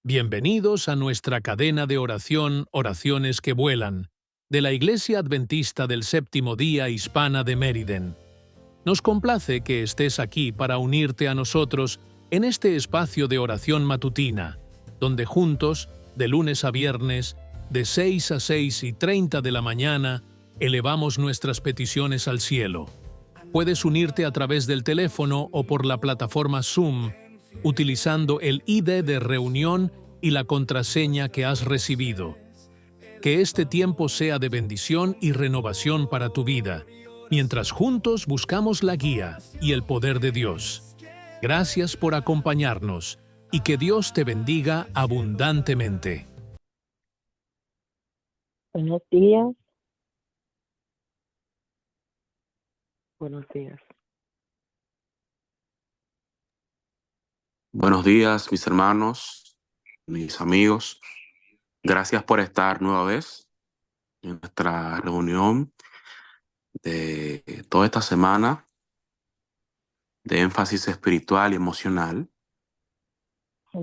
Bienvenidos a nuestra cadena de oración Oraciones que Vuelan, de la Iglesia Adventista del Séptimo Día Hispana de Mériden. Nos complace que estés aquí para unirte a nosotros en este espacio de oración matutina, donde juntos, de lunes a viernes, de 6 a 6:30 de la mañana, elevamos nuestras peticiones al cielo. Puedes unirte a través del teléfono o por la plataforma Zoom, utilizando el ID de reunión y la contraseña que has recibido. Que este tiempo sea de bendición y renovación para tu vida, mientras juntos buscamos la guía y el poder de Dios. Gracias por acompañarnos y que Dios te bendiga abundantemente. Buenos días. Buenos días. Buenos días, mis hermanos, mis amigos. Gracias por estar nueva vez en nuestra reunión de toda esta semana de énfasis espiritual y emocional.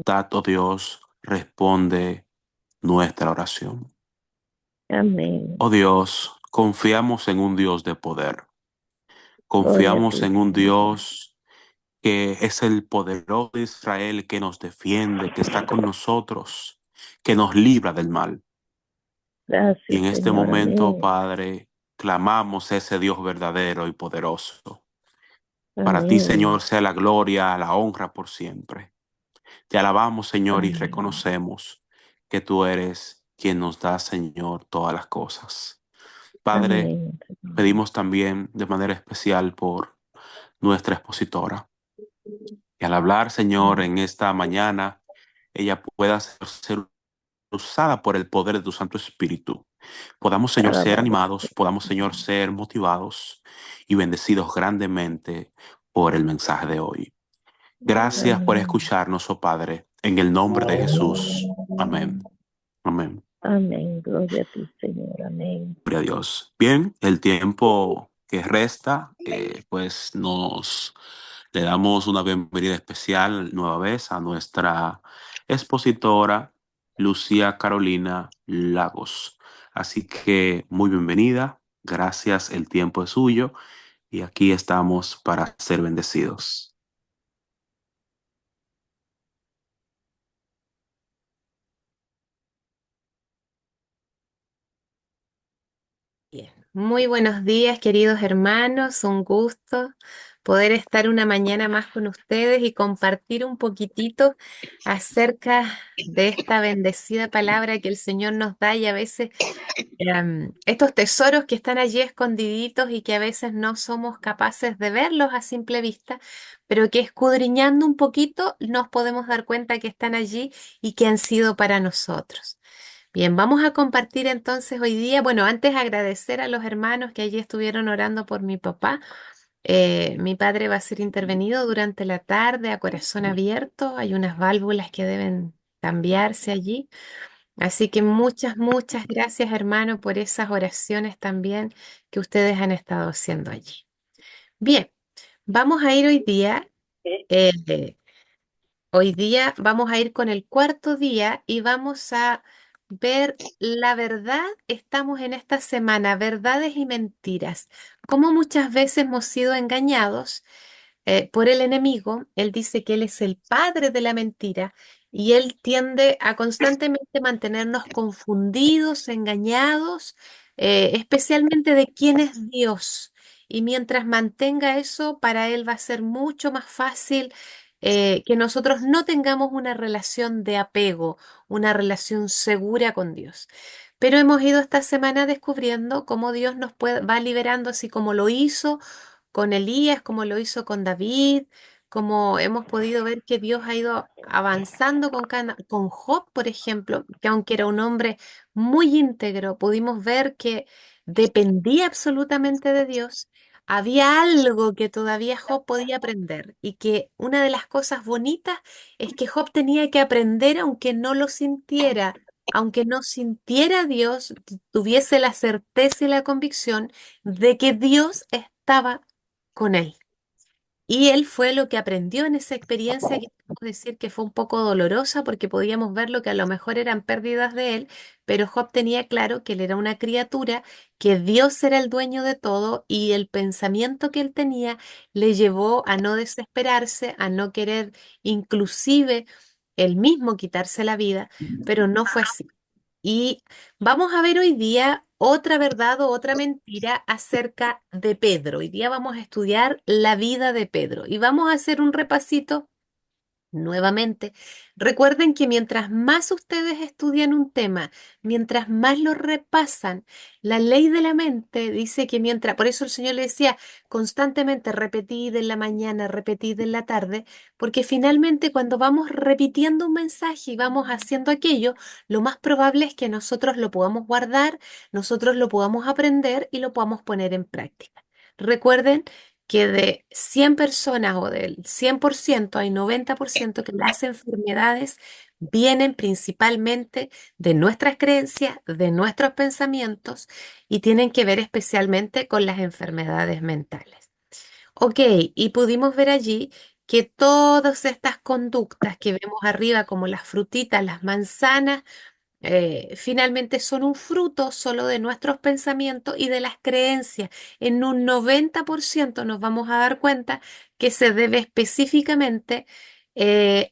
Tato Dios responde nuestra oración. Amén. Oh Dios, confiamos en un Dios de poder. Confiamos en un Dios que es el poderoso de Israel, que nos defiende, que está con nosotros, que nos libra del mal. Gracias, Y en este Señor. momento, Amén. Padre, clamamos a ese Dios verdadero y poderoso. Para ti, Amén. Señor, sea la gloria, la honra por siempre. Te alabamos, Señor, y Amén. reconocemos que tú eres quien nos da, Señor, todas las cosas. Padre, Amén. pedimos también de manera especial por nuestra expositora. Que al hablar, Señor, en esta mañana, ella pueda ser usada por el poder de tu Santo Espíritu. Podamos, Señor, ser animados, podamos, Señor, ser motivados y bendecidos grandemente por el mensaje de hoy. Gracias por escucharnos, oh Padre, en el nombre de Jesús. Amén. Amén. Amén. Gloria a ti, Señor. Amén. Gloria a Dios. Bien, el tiempo que resta, pues nos le damos una bienvenida especial nueva vez a nuestra expositora Lucía Carolina Lagos. Así que muy bienvenida, gracias, el tiempo es suyo y aquí estamos para ser bendecidos. Bien. Muy buenos días, queridos hermanos. Un gusto poder estar una mañana más con ustedes y compartir un poquitito acerca de esta bendecida palabra que el Señor nos da y a veces estos tesoros que están allí escondiditos y que a veces no somos capaces de verlos a simple vista, pero que escudriñando un poquito nos podemos dar cuenta que están allí y que han sido para nosotros. Bien, vamos a compartir entonces hoy día, bueno, antes agradecer a los hermanos que allí estuvieron orando por mi papá. Mi padre va a ser intervenido durante la tarde a corazón abierto. Hay unas válvulas que deben cambiarse allí. Así que muchas gracias, hermano, por esas oraciones también que ustedes han estado haciendo allí. Bien, vamos a ir hoy día. Hoy día vamos a ir con el cuarto día y vamos a ver la verdad. Estamos en esta semana, verdades y mentiras. Cómo muchas veces hemos sido engañados por el enemigo. Él dice que él es el padre de la mentira y él tiende a constantemente mantenernos confundidos, engañados, especialmente de quién es Dios. Y mientras mantenga eso, para él va a ser mucho más fácil que nosotros no tengamos una relación de apego, una relación segura con Dios. Pero hemos ido esta semana descubriendo cómo Dios va liberando, así como lo hizo con Elías, como lo hizo con David, como hemos podido ver que Dios ha ido avanzando con Job, por ejemplo, que aunque era un hombre muy íntegro, pudimos ver que dependía absolutamente de Dios. Había algo que todavía Job podía aprender y que una de las cosas bonitas es que Job tenía que aprender aunque no lo sintiera, aunque no sintiera a Dios, tuviese la certeza y la convicción de que Dios estaba con él. Y él fue lo que aprendió en esa experiencia, que podemos decir que fue un poco dolorosa porque podíamos ver lo que a lo mejor eran pérdidas de él, pero Job tenía claro que él era una criatura, que Dios era el dueño de todo y el pensamiento que él tenía le llevó a no desesperarse, a no querer inclusive él mismo quitarse la vida, pero no fue así. Y vamos a ver hoy día otra verdad o otra mentira acerca de Pedro. Hoy día vamos a estudiar la vida de Pedro y vamos a hacer un repasito. Nuevamente, recuerden que mientras más ustedes estudian un tema, mientras más lo repasan, la ley de la mente dice que mientras, por eso el Señor le decía constantemente, repetid en la mañana, repetid en la tarde, porque finalmente cuando vamos repitiendo un mensaje y vamos haciendo aquello, lo más probable es que nosotros lo podamos guardar, nosotros lo podamos aprender y lo podamos poner en práctica. Recuerden que de 100 personas o del 100% hay 90% que las enfermedades vienen principalmente de nuestras creencias, de nuestros pensamientos y tienen que ver especialmente con las enfermedades mentales. Ok, y pudimos ver allí que todas estas conductas que vemos arriba, como las frutitas, las manzanas, finalmente son un fruto solo de nuestros pensamientos y de las creencias. En un 90% nos vamos a dar cuenta que se debe específicamente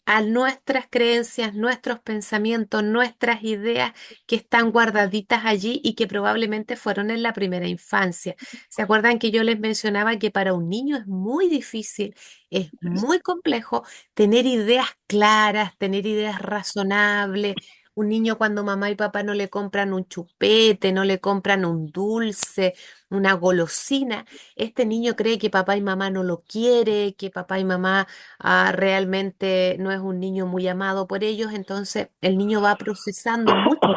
a nuestras creencias, nuestros pensamientos, nuestras ideas que están guardaditas allí y que probablemente fueron en la primera infancia. ¿Se acuerdan que yo les mencionaba que para un niño es muy difícil, es muy complejo tener ideas claras, tener ideas razonables? Un niño cuando mamá y papá no le compran un chupete, no le compran un dulce, una golosina, este niño cree que papá y mamá no lo quiere, que papá y mamá realmente no es un niño muy amado por ellos, entonces el niño va procesando mucho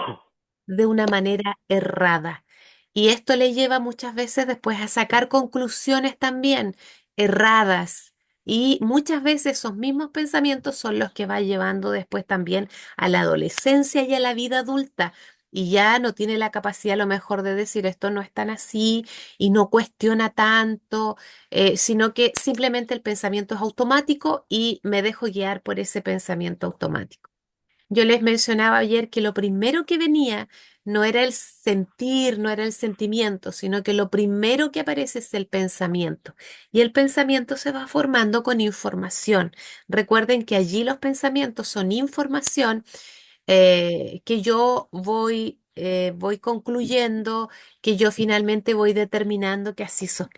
de una manera errada. Y esto le lleva muchas veces después a sacar conclusiones también erradas. Y muchas veces esos mismos pensamientos son los que va llevando después también a la adolescencia y a la vida adulta. Y ya no tiene la capacidad a lo mejor de decir esto no es tan así y no cuestiona tanto, sino que simplemente el pensamiento es automático y me dejo guiar por ese pensamiento automático. Yo les mencionaba ayer que lo primero que venía no era el sentir, no era el sentimiento, sino que lo primero que aparece es el pensamiento. Y el pensamiento se va formando con información. Recuerden que allí los pensamientos son información que yo voy concluyendo, que yo finalmente voy determinando que así son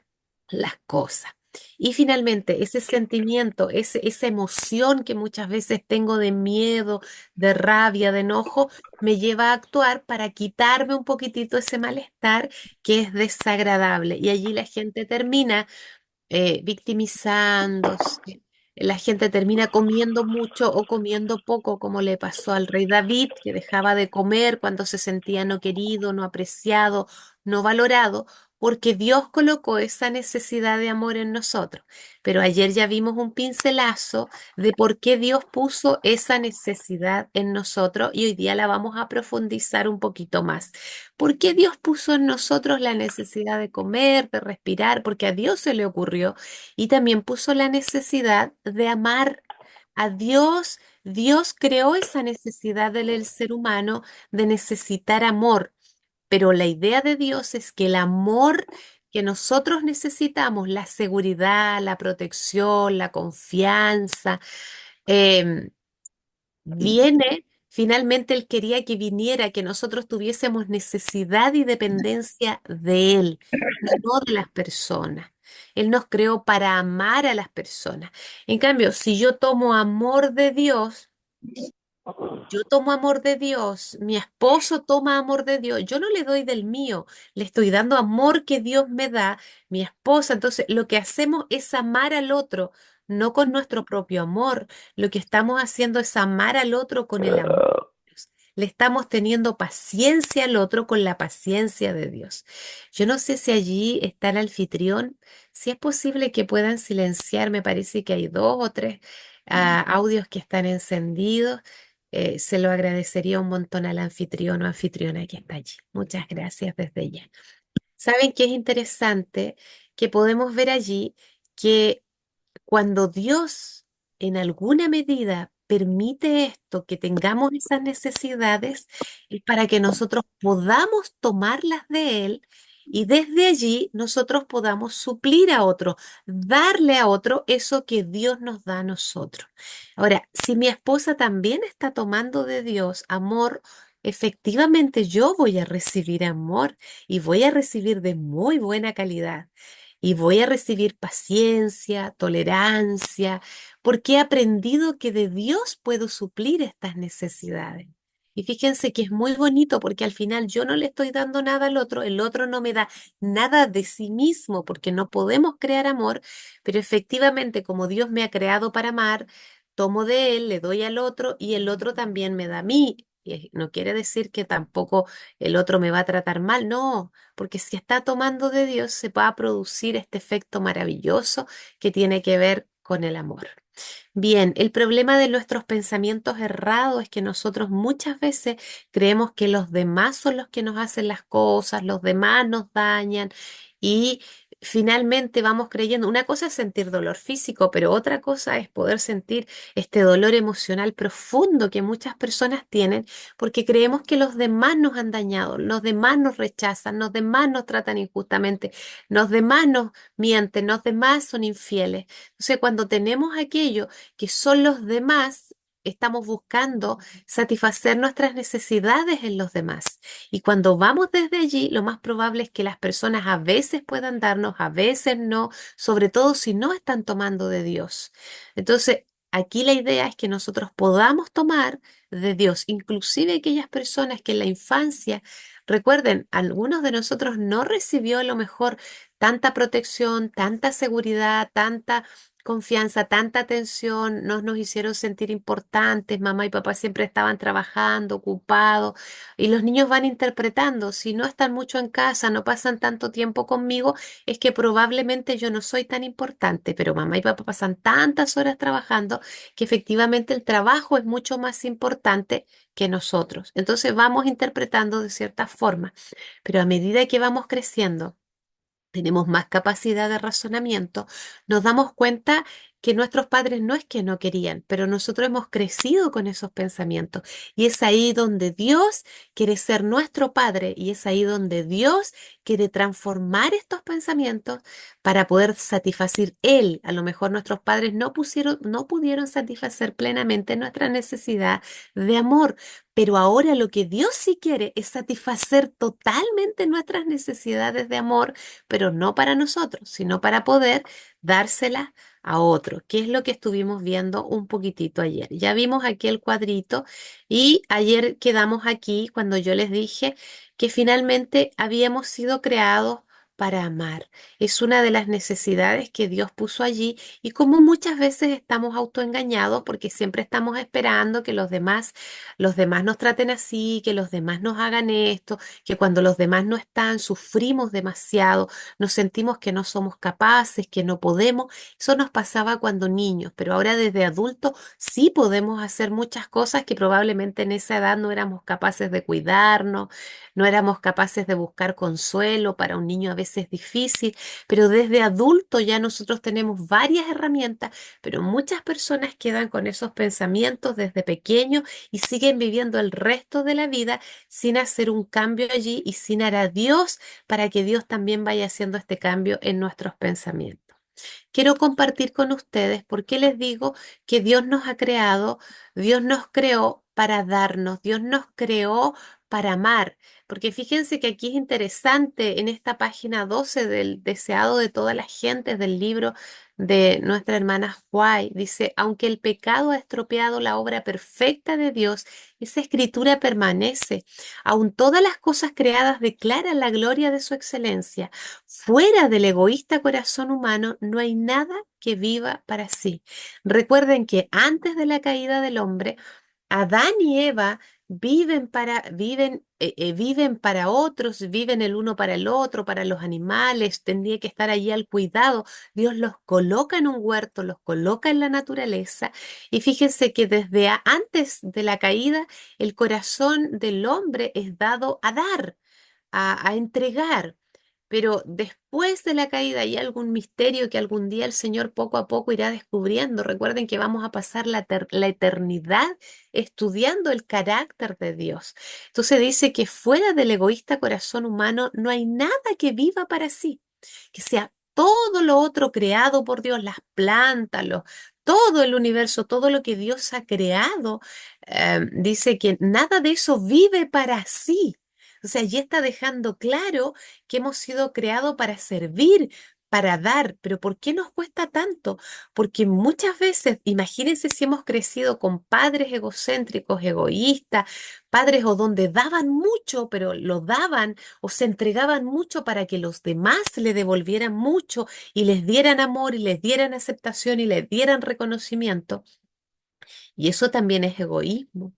las cosas. Y finalmente, ese sentimiento, esa emoción que muchas veces tengo de miedo, de rabia, de enojo, me lleva a actuar para quitarme un poquitito ese malestar que es desagradable. Y allí la gente termina victimizándose. La gente termina comiendo mucho o comiendo poco, como le pasó al rey David, que dejaba de comer cuando se sentía no querido, no apreciado, no valorado, porque Dios colocó esa necesidad de amor en nosotros. Pero ayer ya vimos un pincelazo de por qué Dios puso esa necesidad en nosotros y hoy día la vamos a profundizar un poquito más. ¿Por qué Dios puso en nosotros la necesidad de comer, de respirar? Porque a Dios se le ocurrió y también puso la necesidad de amar. A Dios, Dios creó esa necesidad del ser humano de necesitar amor, pero la idea de Dios es que el amor que nosotros necesitamos, la seguridad, la protección, la confianza, em, viene, finalmente Él quería que viniera, que nosotros tuviésemos necesidad y dependencia de Él, no de las personas. Él nos creó para amar a las personas. En cambio, si yo tomo amor de Dios, yo tomo amor de Dios, mi esposo toma amor de Dios, yo no le doy del mío, le estoy dando amor que Dios me da, mi esposa. Entonces, lo que hacemos es amar al otro, no con nuestro propio amor. Lo que estamos haciendo es amar al otro con el amor de Dios. Le estamos teniendo paciencia al otro con la paciencia de Dios. Yo no sé si allí está el anfitrión, si es posible que puedan silenciar, me parece que hay dos o tres audios que están encendidos. Se lo agradecería un montón al anfitrión o anfitriona que está allí. Muchas gracias desde ya. ¿Saben qué es interesante? Que podemos ver allí que cuando Dios en alguna medida permite esto, que tengamos esas necesidades, es para que nosotros podamos tomarlas de Él y desde allí nosotros podamos suplir a otro, darle a otro eso que Dios nos da a nosotros. Ahora, si mi esposa también está tomando de Dios amor, efectivamente yo voy a recibir amor y voy a recibir de muy buena calidad. Y voy a recibir paciencia, tolerancia, porque he aprendido que de Dios puedo suplir estas necesidades. Y fíjense que es muy bonito porque al final yo no le estoy dando nada al otro, el otro no me da nada de sí mismo porque no podemos crear amor, pero efectivamente como Dios me ha creado para amar, tomo de él, le doy al otro y el otro también me da a mí. Y no quiere decir que tampoco el otro me va a tratar mal, no, porque si está tomando de Dios se va a producir este efecto maravilloso que tiene que ver con el amor. Bien, el problema de nuestros pensamientos errados es que nosotros muchas veces creemos que los demás son los que nos hacen las cosas, los demás nos dañan y finalmente vamos creyendo, una cosa es sentir dolor físico, pero otra cosa es poder sentir este dolor emocional profundo que muchas personas tienen porque creemos que los demás nos han dañado, los demás nos rechazan, los demás nos tratan injustamente, los demás nos mienten, los demás son infieles. Entonces, cuando tenemos aquello que son los demás, estamos buscando satisfacer nuestras necesidades en los demás. Y cuando vamos desde allí, lo más probable es que las personas a veces puedan darnos, a veces no, sobre todo si no están tomando de Dios. Entonces, aquí la idea es que nosotros podamos tomar de Dios, inclusive aquellas personas que en la infancia, recuerden, algunos de nosotros no recibió a lo mejor tanta protección, tanta seguridad, tanta confianza, tanta atención, nos hicieron sentir importantes, mamá y papá siempre estaban trabajando, ocupados, y los niños van interpretando, si no están mucho en casa, no pasan tanto tiempo conmigo, es que probablemente yo no soy tan importante, pero mamá y papá pasan tantas horas trabajando que efectivamente el trabajo es mucho más importante que nosotros. Entonces vamos interpretando de cierta forma, pero a medida que vamos creciendo, tenemos más capacidad de razonamiento, nos damos cuenta que nuestros padres no es que no querían, pero nosotros hemos crecido con esos pensamientos. Y es ahí donde Dios quiere ser nuestro Padre y es ahí donde Dios quiere transformar estos pensamientos para poder satisfacer Él. A lo mejor nuestros padres no pudieron satisfacer plenamente nuestra necesidad de amor, pero ahora lo que Dios sí quiere es satisfacer totalmente nuestras necesidades de amor, pero no para nosotros, sino para poder dárselas a otros, que es lo que estuvimos viendo un poquitito ayer. Ya vimos aquí el cuadrito y ayer quedamos aquí cuando yo les dije que finalmente habíamos sido creados para amar. Es una de las necesidades que Dios puso allí y como muchas veces estamos autoengañados porque siempre estamos esperando que los demás nos traten así, que los demás nos hagan esto, que cuando los demás no están sufrimos demasiado, nos sentimos que no somos capaces, que no podemos. Eso nos pasaba cuando niños, pero ahora desde adultos sí podemos hacer muchas cosas que probablemente en esa edad no éramos capaces de cuidarnos, no éramos capaces de buscar consuelo, para un niño a veces difícil, pero desde adulto ya nosotros tenemos varias herramientas, pero muchas personas quedan con esos pensamientos desde pequeños y siguen viviendo el resto de la vida sin hacer un cambio allí y sin dar a Dios para que Dios también vaya haciendo este cambio en nuestros pensamientos. Quiero compartir con ustedes por qué les digo que Dios nos ha creado, Dios nos creó para darnos, Dios nos creó para amar. Porque fíjense que aquí es interesante en esta página 12 del deseado de todas las gentes del libro de nuestra hermana White, dice, aunque el pecado ha estropeado la obra perfecta de Dios, esa escritura permanece. Aun todas las cosas creadas declaran la gloria de su excelencia. Fuera del egoísta corazón humano no hay nada que viva para sí. Recuerden que antes de la caída del hombre, Adán y Eva viven para otros, viven el uno para el otro, para los animales, tendría que estar allí al cuidado. Dios los coloca en un huerto, los coloca en la naturaleza y fíjense que desde antes de la caída, el corazón del hombre es dado a dar, a entregar. pero después de la caída hay algún misterio que algún día el Señor poco a poco irá descubriendo. Recuerden que vamos a pasar la eternidad estudiando el carácter de Dios. Entonces dice que fuera del egoísta corazón humano no hay nada que viva para sí, que sea todo lo otro creado por Dios, las plantas, todo el universo, todo lo que Dios ha creado, dice que nada de eso vive para sí. O sea, allí está dejando claro que hemos sido creados para servir, para dar. Pero ¿por qué nos cuesta tanto? Porque muchas veces, imagínense si hemos crecido con padres egocéntricos, egoístas, padres o donde daban mucho, pero lo daban o se entregaban mucho para que los demás le devolvieran mucho y les dieran amor y les dieran aceptación y les dieran reconocimiento. Y eso también es egoísmo.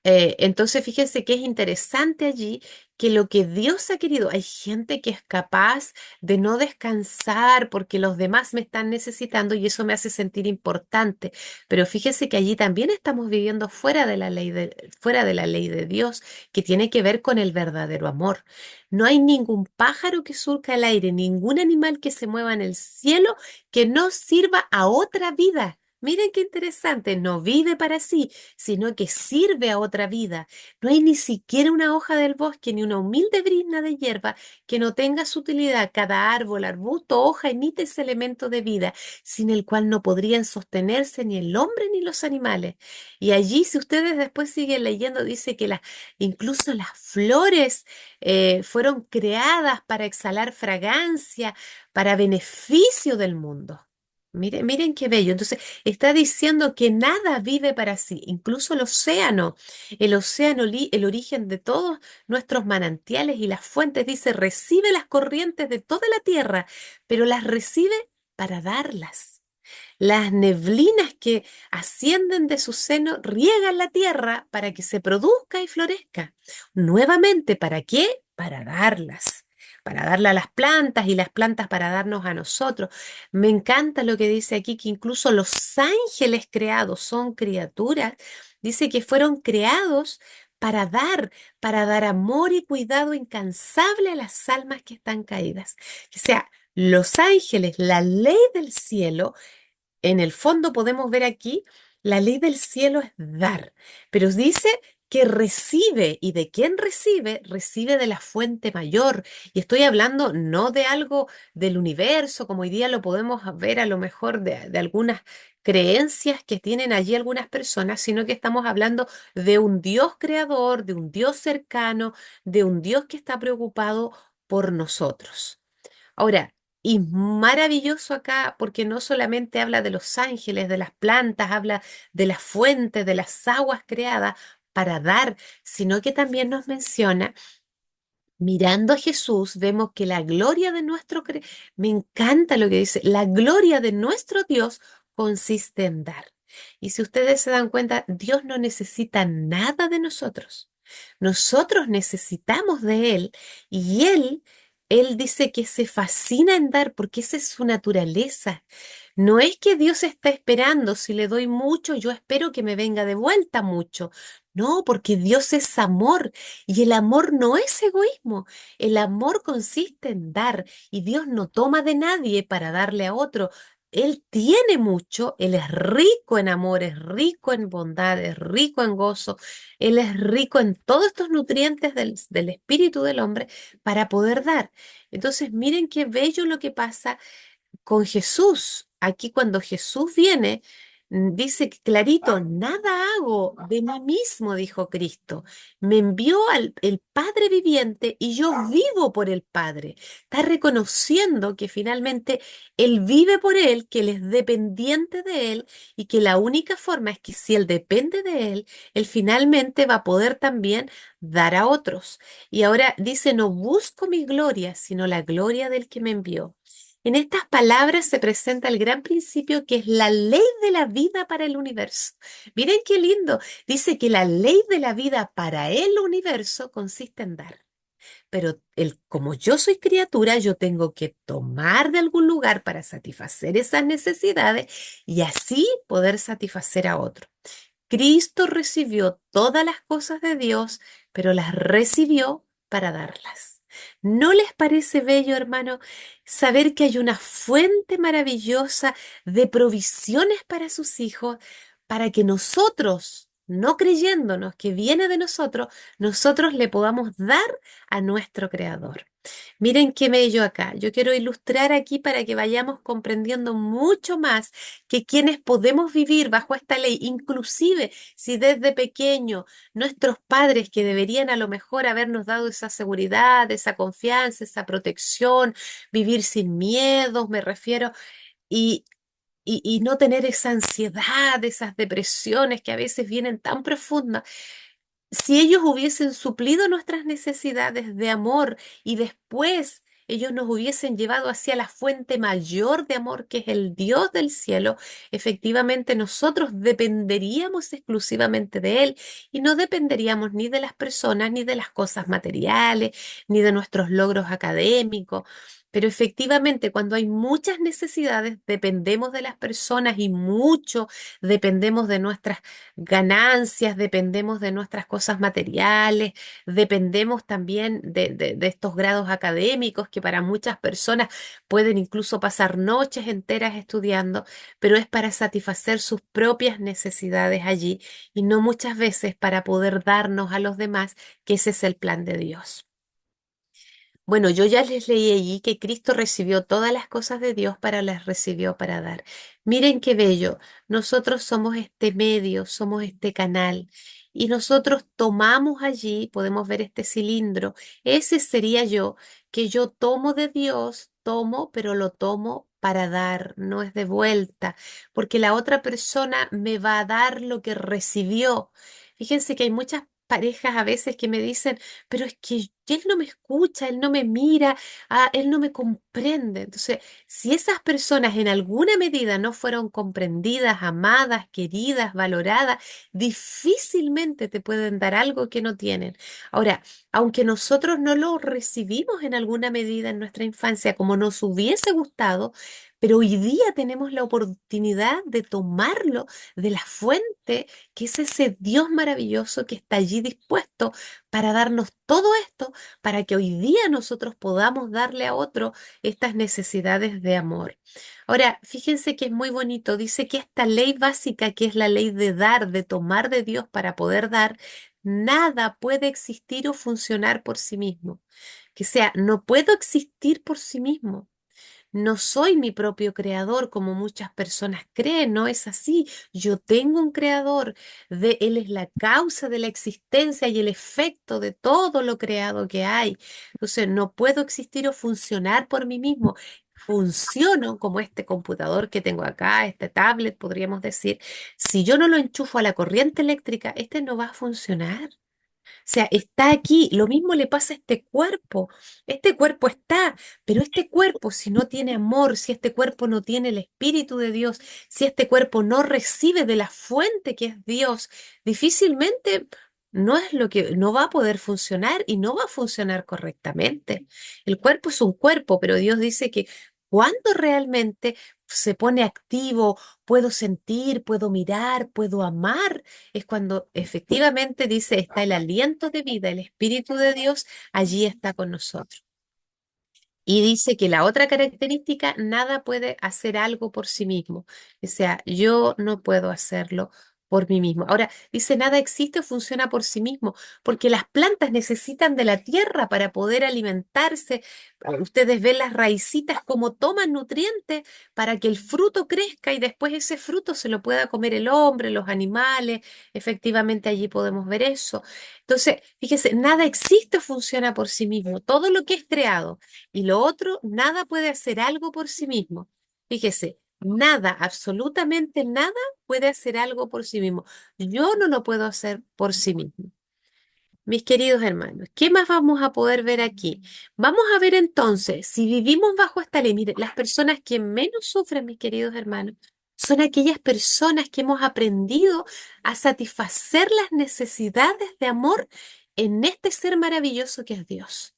Entonces, fíjense que es interesante allí que lo que Dios ha querido, hay gente que es capaz de no descansar porque los demás me están necesitando y eso me hace sentir importante. Pero fíjese que allí también estamos viviendo fuera de la ley de Dios, que tiene que ver con el verdadero amor. No hay ningún pájaro que surca el aire, ningún animal que se mueva en el cielo que no sirva a otra vida. Miren qué interesante, no vive para sí, sino que sirve a otra vida. No hay ni siquiera una hoja del bosque ni una humilde brizna de hierba que no tenga su utilidad. Cada árbol, arbusto, hoja emite ese elemento de vida, sin el cual no podrían sostenerse ni el hombre ni los animales. Y allí, si ustedes después siguen leyendo, dice que incluso las flores fueron creadas para exhalar fragancia, para beneficio del mundo. Miren, miren qué bello. Entonces, está diciendo que nada vive para sí, incluso el océano, el origen de todos nuestros manantiales y las fuentes, dice, recibe las corrientes de toda la tierra, pero las recibe para darlas. Las neblinas que ascienden de su seno riegan la tierra para que se produzca y florezca. Nuevamente, ¿para qué? Para darlas. Para darle a las plantas y las plantas para darnos a nosotros. Me encanta lo que dice aquí, que incluso los ángeles creados son criaturas. Dice que fueron creados para dar amor y cuidado incansable a las almas que están caídas. O sea, los ángeles, la ley del cielo, en el fondo podemos ver aquí, la ley del cielo es dar, pero dice que recibe, y de quién recibe, recibe de la fuente mayor. Y estoy hablando no de algo del universo, como hoy día lo podemos ver a lo mejor de algunas creencias que tienen allí algunas personas, sino que estamos hablando de un Dios creador, de un Dios cercano, de un Dios que está preocupado por nosotros. Ahora, y maravilloso acá porque no solamente habla de los ángeles, de las plantas, habla de las fuentes, de las aguas creadas para dar, sino que también nos menciona, mirando a Jesús, vemos que la gloria de me encanta lo que dice, la gloria de nuestro Dios consiste en dar. Y si ustedes se dan cuenta, Dios no necesita nada de nosotros. Nosotros necesitamos de Él y Él dice que se fascina en dar porque esa es su naturaleza. No es que Dios está esperando, si le doy mucho, yo espero que me venga de vuelta mucho. No, porque Dios es amor y el amor no es egoísmo. El amor consiste en dar y Dios no toma de nadie para darle a otro. Él tiene mucho, Él es rico en amor, es rico en bondad, es rico en gozo, Él es rico en todos estos nutrientes del espíritu del hombre para poder dar. Entonces, miren qué bello lo que pasa con Jesús. Aquí cuando Jesús viene, dice clarito, nada hago de mí mismo, dijo Cristo. Me envió el Padre viviente y yo vivo por el Padre. Está reconociendo que finalmente Él vive por Él, que Él es dependiente de Él y que la única forma es que si Él depende de Él, Él finalmente va a poder también dar a otros. Y ahora dice, no busco mi gloria, sino la gloria del que me envió. En estas palabras se presenta el gran principio que es la ley de la vida para el universo. Miren qué lindo. Dice que la ley de la vida para el universo consiste en dar. Pero como yo soy criatura, yo tengo que tomar de algún lugar para satisfacer esas necesidades y así poder satisfacer a otro. Cristo recibió todas las cosas de Dios, pero las recibió para darlas. ¿No les parece bello, hermano, saber que hay una fuente maravillosa de provisiones para sus hijos, para que nosotros, no creyéndonos que viene de nosotros, nosotros le podamos dar a nuestro Creador? Miren qué bello acá. Yo quiero ilustrar aquí para que vayamos comprendiendo mucho más que quienes podemos vivir bajo esta ley, inclusive si desde pequeño nuestros padres que deberían a lo mejor habernos dado esa seguridad, esa confianza, esa protección, vivir sin miedos, me refiero, y, y no tener esa ansiedad, esas depresiones que a veces vienen tan profundas. Si ellos hubiesen suplido nuestras necesidades de amor y después ellos nos hubiesen llevado hacia la fuente mayor de amor, que es el Dios del cielo, efectivamente nosotros dependeríamos exclusivamente de Él y no dependeríamos ni de las personas, ni de las cosas materiales, ni de nuestros logros académicos. Pero efectivamente, cuando hay muchas necesidades, dependemos de las personas y mucho dependemos de nuestras ganancias, dependemos de nuestras cosas materiales, dependemos también de estos grados académicos que para muchas personas pueden incluso pasar noches enteras estudiando, pero es para satisfacer sus propias necesidades allí y no muchas veces para poder darnos a los demás, que ese es el plan de Dios. Bueno, yo ya les leí allí que Cristo recibió todas las cosas de Dios, para las recibió para dar. Miren qué bello. Nosotros somos este medio, somos este canal. Y nosotros tomamos allí, podemos ver este cilindro. Ese sería yo, que yo tomo de Dios, tomo, pero lo tomo para dar, no es de vuelta, porque la otra persona me va a dar lo que recibió. Fíjense que hay muchas parejas a veces que me dicen, pero es que él no me escucha, él no me mira, él no me comprende. Entonces, si esas personas en alguna medida no fueron comprendidas, amadas, queridas, valoradas, difícilmente te pueden dar algo que no tienen. Ahora, aunque nosotros no lo recibimos en alguna medida en nuestra infancia como nos hubiese gustado, pero hoy día tenemos la oportunidad de tomarlo de la fuente, que es ese Dios maravilloso que está allí dispuesto para darnos todo esto, para que hoy día nosotros podamos darle a otro estas necesidades de amor. Ahora, fíjense que es muy bonito, dice que esta ley básica, que es la ley de dar, de tomar de Dios para poder dar, nada puede existir o funcionar por sí mismo. Que sea, no puedo existir por sí mismo. No soy mi propio creador, como muchas personas creen, no es así. Yo tengo un creador, él es la causa de la existencia y el efecto de todo lo creado que hay. Entonces, no puedo existir o funcionar por mí mismo. Funciono como este computador que tengo acá, este tablet, podríamos decir. Si yo no lo enchufo a la corriente eléctrica, este no va a funcionar. O sea, está aquí. Lo mismo le pasa a este cuerpo. Este cuerpo está, pero este cuerpo, si no tiene amor, si este cuerpo no tiene el Espíritu de Dios, si este cuerpo no recibe de la fuente que es Dios, difícilmente no es lo que no va a poder funcionar y no va a funcionar correctamente. El cuerpo es un cuerpo, pero Dios dice que cuando realmente se pone activo, puedo sentir, puedo mirar, puedo amar, es cuando efectivamente dice, está el aliento de vida, el Espíritu de Dios, allí está con nosotros. Y dice que la otra característica, nada puede hacer algo por sí mismo. O sea, yo no puedo hacerlo por mí mismo. Ahora, dice, nada existe o funciona por sí mismo, porque las plantas necesitan de la tierra para poder alimentarse. Ustedes ven las raicitas como toman nutrientes para que el fruto crezca y después ese fruto se lo pueda comer el hombre, los animales. Efectivamente, allí podemos ver eso. Entonces, fíjese, nada existe o funciona por sí mismo. Todo lo que es creado y lo otro, nada puede hacer algo por sí mismo. Fíjese, nada, absolutamente nada puede hacer algo por sí mismo. Yo no lo puedo hacer por sí mismo. Mis queridos hermanos, ¿qué más vamos a poder ver aquí? Vamos a ver entonces, si vivimos bajo esta ley, mire, las personas que menos sufren, mis queridos hermanos, son aquellas personas que hemos aprendido a satisfacer las necesidades de amor en este ser maravilloso que es Dios.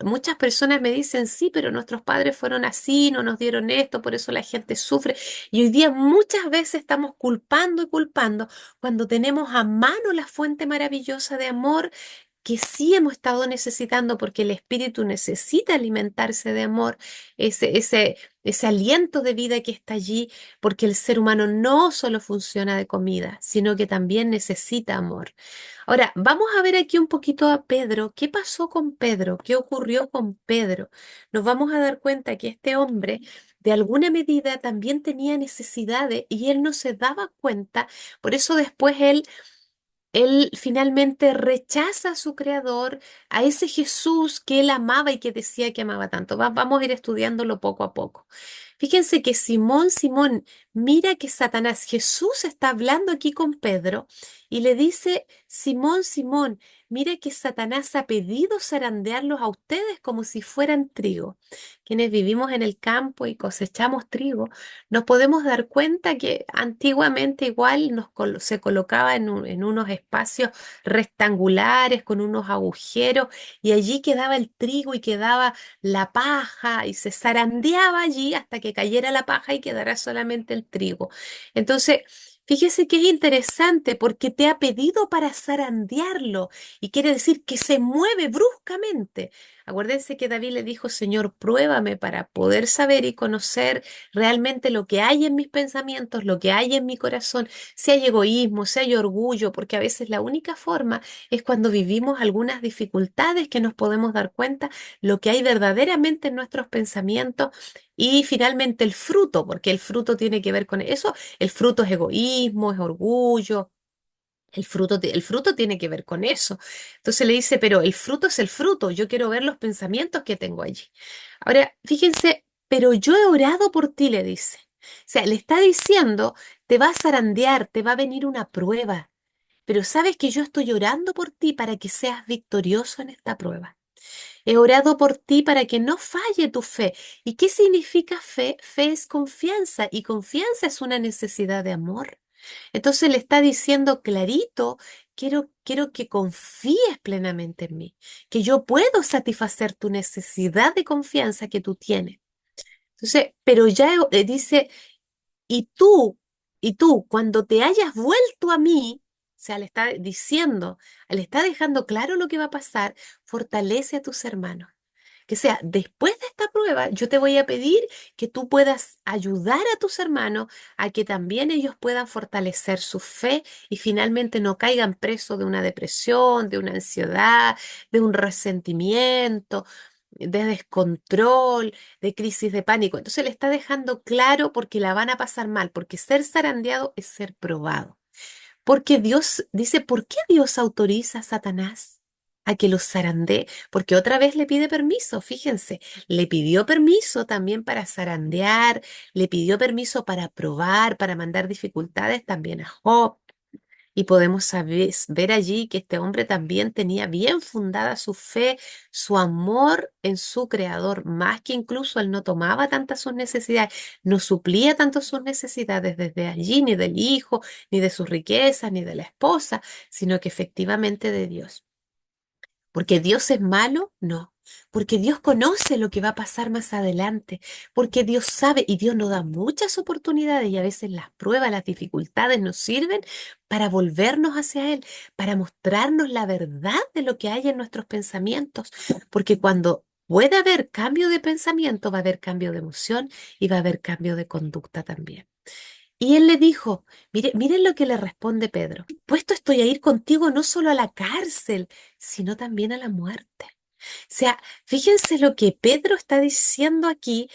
Muchas personas me dicen, sí, pero nuestros padres fueron así, no nos dieron esto, por eso la gente sufre. Y hoy día muchas veces estamos culpando y culpando cuando tenemos a mano la fuente maravillosa de amor que sí hemos estado necesitando porque el espíritu necesita alimentarse de amor, ese aliento de vida que está allí, porque el ser humano no solo funciona de comida, sino que también necesita amor. Ahora, vamos a ver aquí un poquito a Pedro. ¿Qué pasó con Pedro? ¿Qué ocurrió con Pedro? Nos vamos a dar cuenta que este hombre, de alguna medida, también tenía necesidades y él no se daba cuenta. Por eso después él finalmente rechaza a su creador, a ese Jesús que él amaba y que decía que amaba tanto. Vamos a ir estudiándolo poco a poco. Fíjense que Simón, mira que Satanás, Jesús está hablando aquí con Pedro y le dice, Simón, mira que Satanás ha pedido zarandearlos a ustedes como si fueran trigo. Quienes vivimos en el campo y cosechamos trigo, nos podemos dar cuenta que antiguamente igual se colocaba en unos espacios rectangulares con unos agujeros y allí quedaba el trigo y quedaba la paja y se zarandeaba allí hasta que cayera la paja y quedara solamente el trigo. Entonces, fíjese que es interesante porque te ha pedido para zarandearlo y quiere decir que se mueve bruscamente. Acuérdense que David le dijo, Señor, pruébame para poder saber y conocer realmente lo que hay en mis pensamientos, lo que hay en mi corazón, si hay egoísmo, si hay orgullo, porque a veces la única forma es cuando vivimos algunas dificultades que nos podemos dar cuenta lo que hay verdaderamente en nuestros pensamientos y finalmente el fruto, porque el fruto tiene que ver con eso, el fruto es egoísmo, es orgullo. El fruto tiene que ver con eso. Entonces le dice, pero el fruto es el fruto, yo quiero ver los pensamientos que tengo allí. Ahora, fíjense, pero yo he orado por ti, le dice. O sea, le está diciendo, te va a zarandear, te va a venir una prueba, pero sabes que yo estoy orando por ti para que seas victorioso en esta prueba. He orado por ti para que no falle tu fe. ¿Y qué significa fe? Fe es confianza y confianza es una necesidad de amor. Entonces le está diciendo clarito, quiero que confíes plenamente en mí, que yo puedo satisfacer tu necesidad de confianza que tú tienes. Entonces, pero ya dice, y tú, cuando te hayas vuelto a mí, o sea, le está diciendo, le está dejando claro lo que va a pasar, fortalece a tus hermanos. Que sea, después de esta prueba, yo te voy a pedir que tú puedas ayudar a tus hermanos a que también ellos puedan fortalecer su fe y finalmente no caigan presos de una depresión, de una ansiedad, de un resentimiento, de descontrol, de crisis de pánico. Entonces le está dejando claro porque la van a pasar mal, porque ser zarandeado es ser probado. Porque Dios dice, ¿por qué Dios autoriza a Satanás a que los zarandee? Porque otra vez le pide permiso, fíjense, le pidió permiso también para zarandear, le pidió permiso para probar, para mandar dificultades también a Job. Y podemos ver allí que este hombre también tenía bien fundada su fe, su amor en su creador, más que incluso él no tomaba tantas sus necesidades, no suplía tanto sus necesidades desde allí, ni del hijo, ni de sus riquezas, ni de la esposa, sino que efectivamente de Dios. ¿Porque Dios es malo? No. Porque Dios conoce lo que va a pasar más adelante. Porque Dios sabe y Dios nos da muchas oportunidades y a veces las pruebas, las dificultades nos sirven para volvernos hacia Él, para mostrarnos la verdad de lo que hay en nuestros pensamientos. Porque cuando puede haber cambio de pensamiento, va a haber cambio de emoción y va a haber cambio de conducta también. Y él le dijo, miren lo que le responde Pedro, puesto estoy a ir contigo no solo a la cárcel, sino también a la muerte. O sea, fíjense lo que Pedro está diciendo aquí,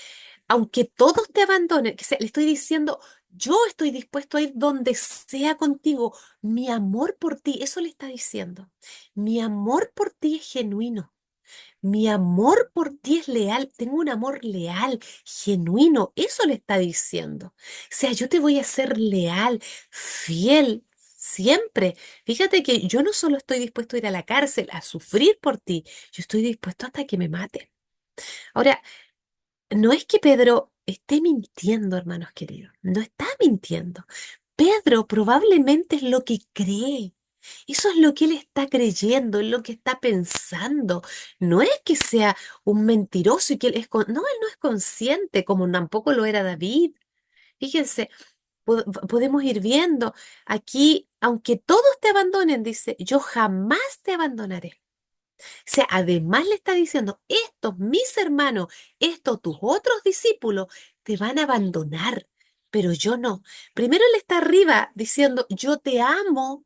aunque todos te abandonen, que sea, le estoy diciendo, yo estoy dispuesto a ir donde sea contigo, mi amor por ti, eso le está diciendo, mi amor por ti es genuino. Mi amor por ti es leal, tengo un amor leal, genuino, eso le está diciendo. O sea, yo te voy a ser leal, fiel, siempre. Fíjate que yo no solo estoy dispuesto a ir a la cárcel, a sufrir por ti, yo estoy dispuesto hasta que me maten. Ahora, no es que Pedro esté mintiendo, hermanos queridos, no está mintiendo. Pedro probablemente es lo que cree. Eso es lo que él está creyendo, es lo que está pensando. No es que sea un mentiroso y que él no, él no es consciente, como tampoco lo era David. Fíjense, podemos ir viendo aquí, aunque todos te abandonen, dice, yo jamás te abandonaré. O sea, además le está diciendo, estos mis hermanos, estos tus otros discípulos, te van a abandonar, pero yo no. Primero él está arriba diciendo, yo te amo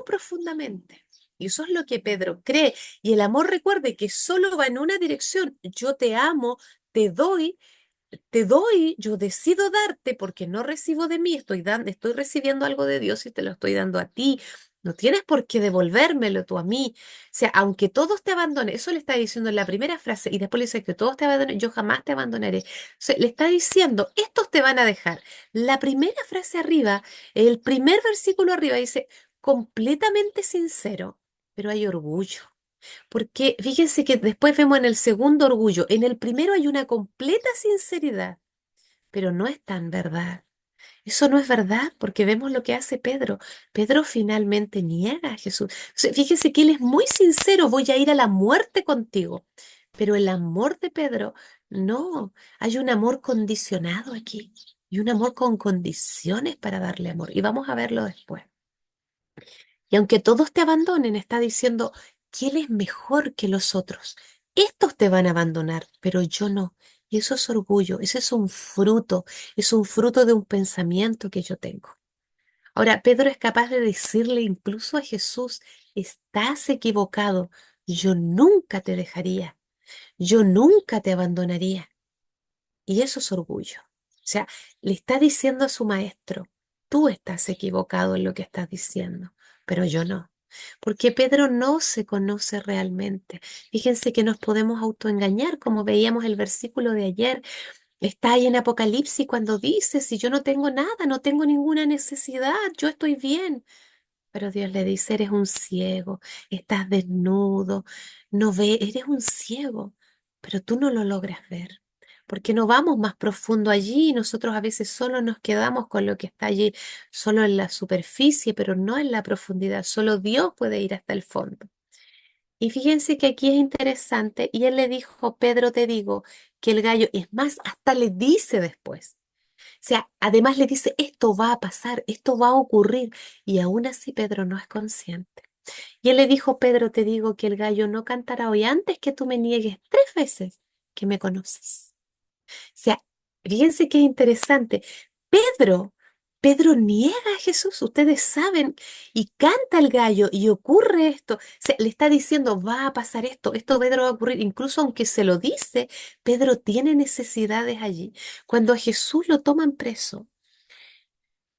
profundamente. Y eso es lo que Pedro cree. Y el amor, recuerde que solo va en una dirección. Yo te amo, te doy, yo decido darte porque no recibo de mí, estoy recibiendo algo de Dios y te lo estoy dando a ti. No tienes por qué devolvérmelo tú a mí. O sea, aunque todos te abandonen, eso le está diciendo en la primera frase y después le dice que todos te abandonen, yo jamás te abandonaré. O sea, le está diciendo, estos te van a dejar. La primera frase arriba, el primer versículo arriba dice, completamente sincero, pero hay orgullo. Porque fíjense que después vemos en el segundo orgullo, en el primero hay una completa sinceridad, pero no es tan verdad. Eso no es verdad porque vemos lo que hace Pedro. Pedro finalmente niega a Jesús. O sea, fíjense que él es muy sincero, voy a ir a la muerte contigo. Pero el amor de Pedro, no, hay un amor condicionado aquí y un amor con condiciones para darle amor. Y vamos a verlo después. Y aunque todos te abandonen, está diciendo que Él es mejor que los otros. Estos te van a abandonar, pero yo no. Y eso es orgullo, ese es un fruto de un pensamiento que yo tengo. Ahora, Pedro es capaz de decirle incluso a Jesús, estás equivocado, yo nunca te dejaría, yo nunca te abandonaría. Y eso es orgullo. O sea, le está diciendo a su maestro, tú estás equivocado en lo que estás diciendo, pero yo no. Porque Pedro no se conoce realmente. Fíjense que nos podemos autoengañar, como veíamos el versículo de ayer. Está ahí en Apocalipsis cuando dice, si yo no tengo nada, no tengo ninguna necesidad, yo estoy bien. Pero Dios le dice, eres un ciego, estás desnudo, no ves, eres un ciego, pero tú no lo logras ver, porque no vamos más profundo allí y nosotros a veces solo nos quedamos con lo que está allí, solo en la superficie, pero no en la profundidad, solo Dios puede ir hasta el fondo. Y fíjense que aquí es interesante, y él le dijo, Pedro, te digo que el gallo, es más, hasta le dice después. O sea, además le dice, esto va a pasar, esto va a ocurrir. Y aún así Pedro no es consciente. Y él le dijo, Pedro, te digo que el gallo no cantará hoy antes que tú me niegues 3 veces que me conoces. O sea, fíjense qué interesante. Pedro, Pedro niega a Jesús, ustedes saben, y canta el gallo y ocurre esto. O sea, le está diciendo, va a pasar esto, esto Pedro va a ocurrir. Incluso aunque se lo dice, Pedro tiene necesidades allí. Cuando a Jesús lo toman preso,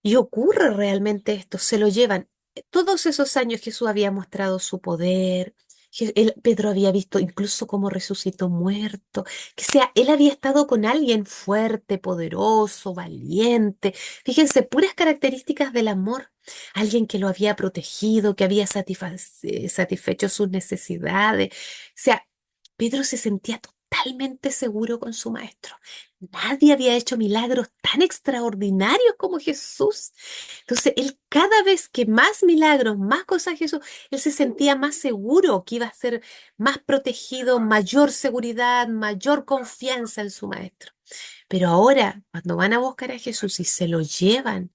y ocurre realmente esto, se lo llevan. Todos esos años Jesús había mostrado su poder. Pedro había visto incluso cómo resucitó muerto. Que sea, él había estado con alguien fuerte, poderoso, valiente. Fíjense, puras características del amor. Alguien que lo había protegido, que había satisfecho sus necesidades. O sea, Pedro se sentía totalmente seguro con su maestro. Nadie había hecho milagros tan extraordinarios como Jesús. Entonces, él cada vez que más milagros, más cosas Jesús, él se sentía más seguro que iba a ser más protegido, mayor seguridad, mayor confianza en su maestro. Pero ahora, cuando van a buscar a Jesús y se lo llevan,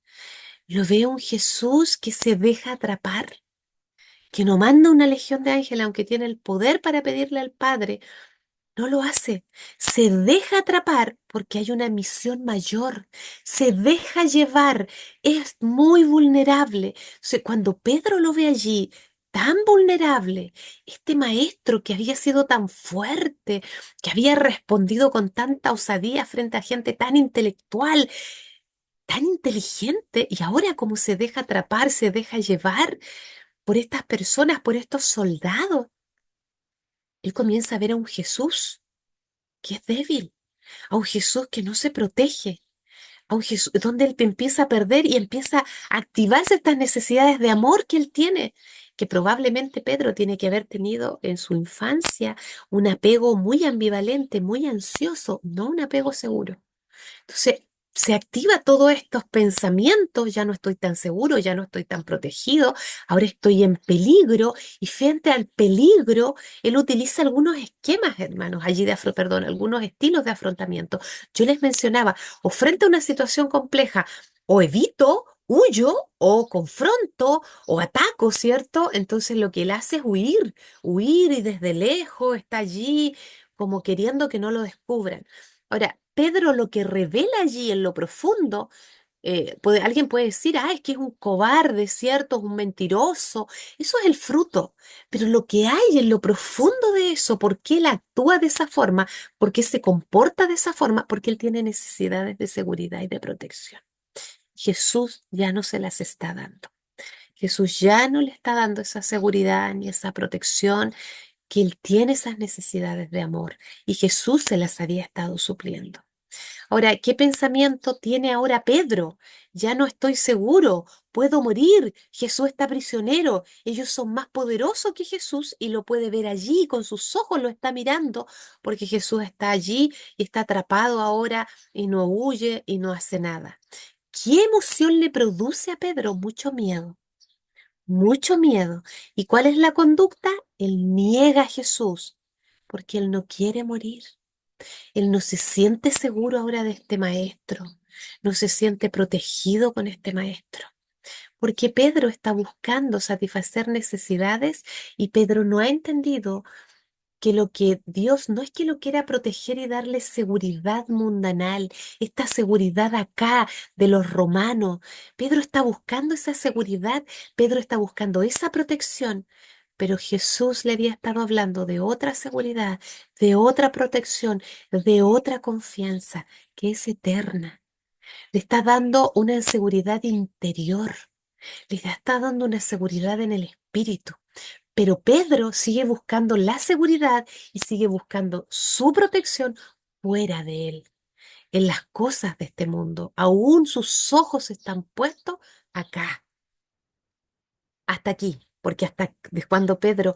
lo ve un Jesús que se deja atrapar, que no manda una legión de ángeles, aunque tiene el poder para pedirle al Padre, no lo hace. Se deja atrapar porque hay una misión mayor. Se deja llevar. Es muy vulnerable. Cuando Pedro lo ve allí, tan vulnerable, este maestro que había sido tan fuerte, que había respondido con tanta osadía frente a gente tan intelectual, tan inteligente, y ahora como se deja atrapar, se deja llevar por estas personas, por estos soldados, él comienza a ver a un Jesús que es débil, a un Jesús que no se protege, a un Jesús donde él empieza a perder y empieza a activarse estas necesidades de amor que él tiene, que probablemente Pedro tiene que haber tenido en su infancia un apego muy ambivalente, muy ansioso, no un apego seguro. Entonces, se activa todos estos pensamientos, ya no estoy tan seguro, ya no estoy tan protegido, ahora estoy en peligro y frente al peligro, él utiliza algunos esquemas, hermanos, allí perdón, algunos estilos de afrontamiento. Yo les mencionaba, o frente a una situación compleja, o evito huyo o confronto o ataco, ¿cierto? Entonces lo que él hace es huir, huir y desde lejos está allí como queriendo que no lo descubran. Ahora, Pedro lo que revela allí en lo profundo, alguien puede decir, ah, es que es un cobarde, ¿cierto? Es un mentiroso. Eso es el fruto. Pero lo que hay en lo profundo de eso, ¿por qué él actúa de esa forma? ¿Por qué se comporta de esa forma? Porque él tiene necesidades de seguridad y de protección. Jesús ya no se las está dando. Jesús ya no le está dando esa seguridad ni esa protección, que él tiene esas necesidades de amor y Jesús se las había estado supliendo. Ahora, ¿qué pensamiento tiene ahora Pedro? Ya no estoy seguro, puedo morir, Jesús está prisionero, ellos son más poderosos que Jesús y lo puede ver allí, con sus ojos lo está mirando, porque Jesús está allí y está atrapado ahora y no huye y no hace nada. ¿Qué emoción le produce a Pedro? Mucho miedo, mucho miedo. ¿Y cuál es la conducta? Él niega a Jesús porque él no quiere morir. Él no se siente seguro ahora de este maestro, no se siente protegido con este maestro, porque Pedro está buscando satisfacer necesidades y Pedro no ha entendido que lo que Dios no es que lo quiera proteger y darle seguridad mundanal, esta seguridad acá de los romanos. Pedro está buscando esa seguridad, Pedro está buscando esa protección, pero Jesús le había estado hablando de otra seguridad, de otra protección, de otra confianza que es eterna. Le está dando una seguridad interior, le está dando una seguridad en el espíritu. Pero Pedro sigue buscando la seguridad y sigue buscando su protección fuera de él, en las cosas de este mundo. Aún sus ojos están puestos acá, hasta aquí, porque hasta cuando Pedro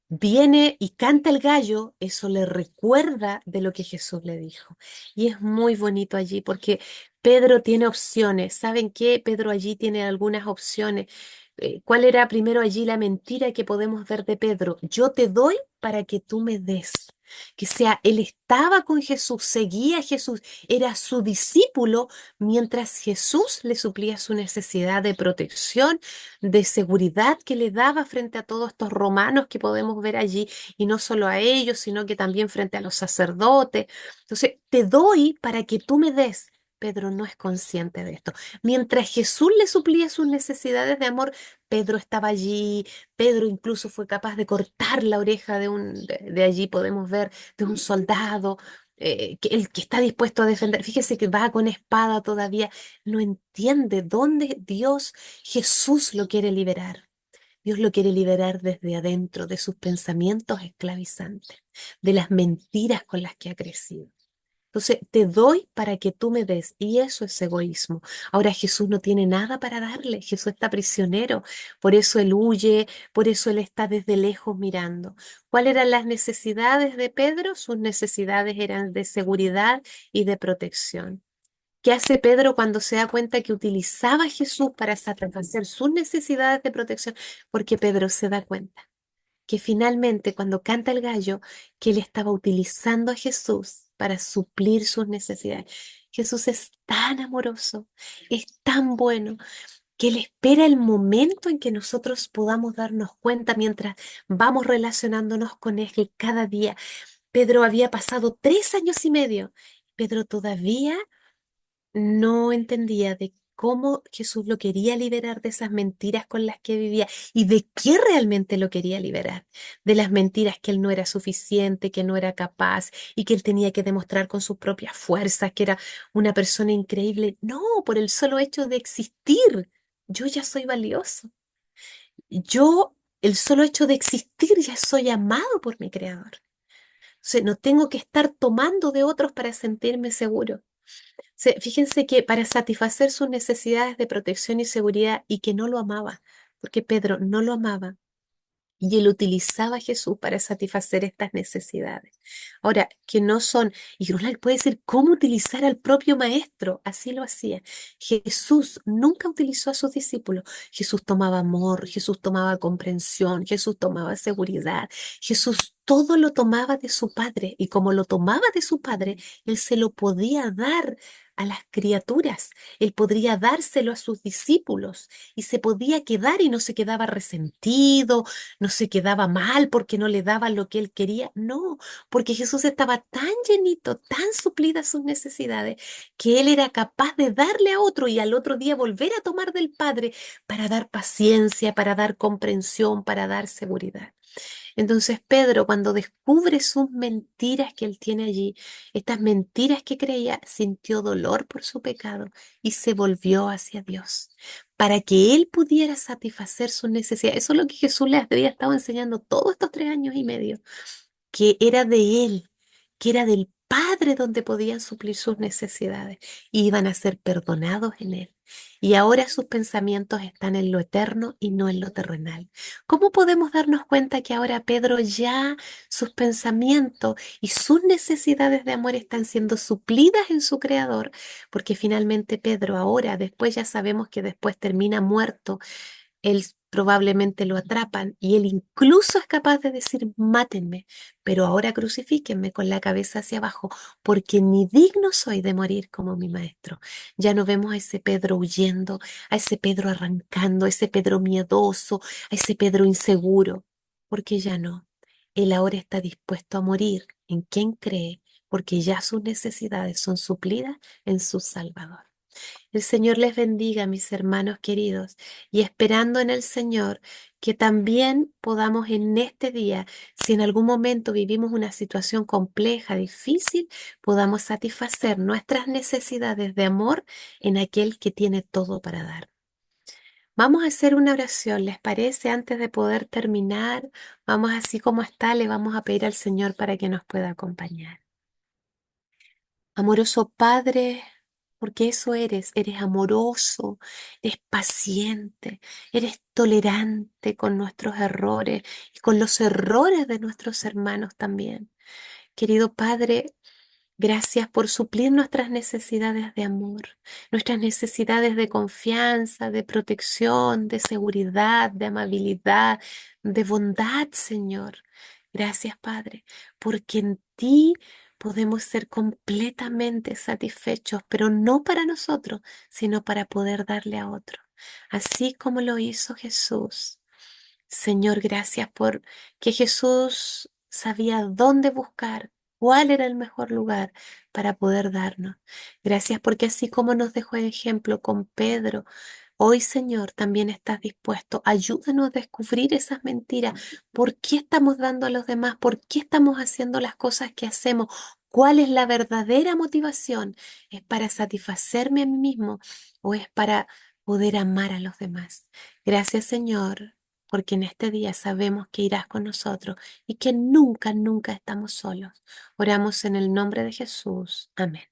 viene y canta el gallo, eso le recuerda de lo que Jesús le dijo. Y es muy bonito allí porque Pedro tiene opciones. ¿Saben qué? Pedro allí tiene algunas opciones. ¿Cuál era primero allí la mentira que podemos ver de Pedro? Yo te doy para que tú me des. Que sea, él estaba con Jesús, seguía a Jesús, era su discípulo, mientras Jesús le suplía su necesidad de protección, de seguridad que le daba frente a todos estos romanos que podemos ver allí, y no solo a ellos, sino que también frente a los sacerdotes. Entonces, te doy para que tú me des. Pedro no es consciente de esto. Mientras Jesús le suplía sus necesidades de amor, Pedro estaba allí. Pedro incluso fue capaz de cortar la oreja de allí, podemos ver, de un soldado. El que está dispuesto a defender, fíjese que va con espada todavía, no entiende dónde Jesús lo quiere liberar. Dios lo quiere liberar desde adentro de sus pensamientos esclavizantes, de las mentiras con las que ha crecido. Entonces, te doy para que tú me des, y eso es egoísmo. Ahora Jesús no tiene nada para darle, Jesús está prisionero, por eso él huye, por eso él está desde lejos mirando. ¿Cuáles eran las necesidades de Pedro? Sus necesidades eran de seguridad y de protección. ¿Qué hace Pedro cuando se da cuenta que utilizaba a Jesús para satisfacer sus necesidades de protección? Porque Pedro se da cuenta que finalmente cuando canta el gallo, que él estaba utilizando a Jesús para suplir sus necesidades. Jesús es tan amoroso, es tan bueno, que él espera el momento en que nosotros podamos darnos cuenta mientras vamos relacionándonos con él cada día. Pedro había pasado 3 años y medio. Pedro todavía no entendía de cómo Jesús lo quería liberar de esas mentiras con las que vivía y de qué realmente lo quería liberar. De las mentiras que él no era suficiente, que no era capaz y que él tenía que demostrar con sus propias fuerzas, que era una persona increíble. No, por el solo hecho de existir, yo ya soy valioso. Yo, el solo hecho de existir, ya soy amado por mi Creador. O sea, no tengo que estar tomando de otros para sentirme seguro. Fíjense que para satisfacer sus necesidades de protección y seguridad y que no lo amaba, porque Pedro no lo amaba y él utilizaba a Jesús para satisfacer estas necesidades. Ahora, que no son, y uno puede decir, ¿cómo utilizar al propio maestro? Así lo hacía. Jesús nunca utilizó a sus discípulos. Jesús tomaba amor, Jesús tomaba comprensión, Jesús tomaba seguridad. Jesús todo lo tomaba de su Padre y como lo tomaba de su Padre, él se lo podía dar a las criaturas, Él podría dárselo a sus discípulos y se podía quedar y no se quedaba resentido, no se quedaba mal porque no le daban lo que Él quería. No, porque Jesús estaba tan llenito, tan suplidas sus necesidades, que Él era capaz de darle a otro y al otro día volver a tomar del Padre para dar paciencia, para dar comprensión, para dar seguridad. Entonces Pedro, cuando descubre sus mentiras que él tiene allí, estas mentiras que creía, sintió dolor por su pecado y se volvió hacia Dios para que él pudiera satisfacer sus necesidades. Eso es lo que Jesús le había estado enseñando todos estos 3 años y medio, que era de Él, que era del Padre donde podían suplir sus necesidades y iban a ser perdonados en Él. Y ahora sus pensamientos están en lo eterno y no en lo terrenal. ¿Cómo podemos darnos cuenta que ahora Pedro ya sus pensamientos y sus necesidades de amor están siendo suplidas en su Creador? Porque finalmente Pedro ahora, después ya sabemos que después termina muerto, él probablemente lo atrapan y él incluso es capaz de decir, mátenme, pero ahora crucifíquenme con la cabeza hacia abajo, porque ni digno soy de morir como mi maestro. Ya no vemos a ese Pedro huyendo, a ese Pedro arrancando, a ese Pedro miedoso, a ese Pedro inseguro, porque ya no. Él ahora está dispuesto a morir en quien cree, porque ya sus necesidades son suplidas en su Salvador. El Señor les bendiga, mis hermanos queridos, y esperando en el Señor que también podamos en este día, si en algún momento vivimos una situación compleja, difícil, podamos satisfacer nuestras necesidades de amor en aquel que tiene todo para dar. Vamos a hacer una oración, ¿les parece? Antes de poder terminar, vamos así como está, le vamos a pedir al Señor para que nos pueda acompañar. Amoroso Padre, porque eso eres amoroso, eres paciente, eres tolerante con nuestros errores y con los errores de nuestros hermanos también. Querido Padre, gracias por suplir nuestras necesidades de amor, nuestras necesidades de confianza, de protección, de seguridad, de amabilidad, de bondad, Señor. Gracias, Padre, porque en ti podemos ser completamente satisfechos, pero no para nosotros, sino para poder darle a otro, así como lo hizo Jesús. Señor, gracias por que Jesús sabía dónde buscar, cuál era el mejor lugar para poder darnos. Gracias porque así como nos dejó el ejemplo con Pedro, hoy Señor también estás dispuesto. Ayúdanos a descubrir esas mentiras. ¿Por qué estamos dando a los demás? ¿Por qué estamos haciendo las cosas que hacemos? ¿Cuál es la verdadera motivación? ¿Es para satisfacerme a mí mismo o es para poder amar a los demás? Gracias Señor, porque en este día sabemos que irás con nosotros y que nunca, nunca estamos solos. Oramos en el nombre de Jesús. Amén.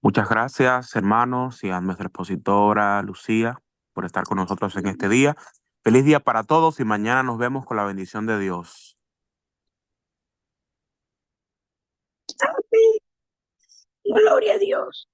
Muchas gracias, hermanos, y a nuestra expositora Lucía por estar con nosotros en este día. Feliz día para todos y mañana nos vemos con la bendición de Dios. Gloria a Dios.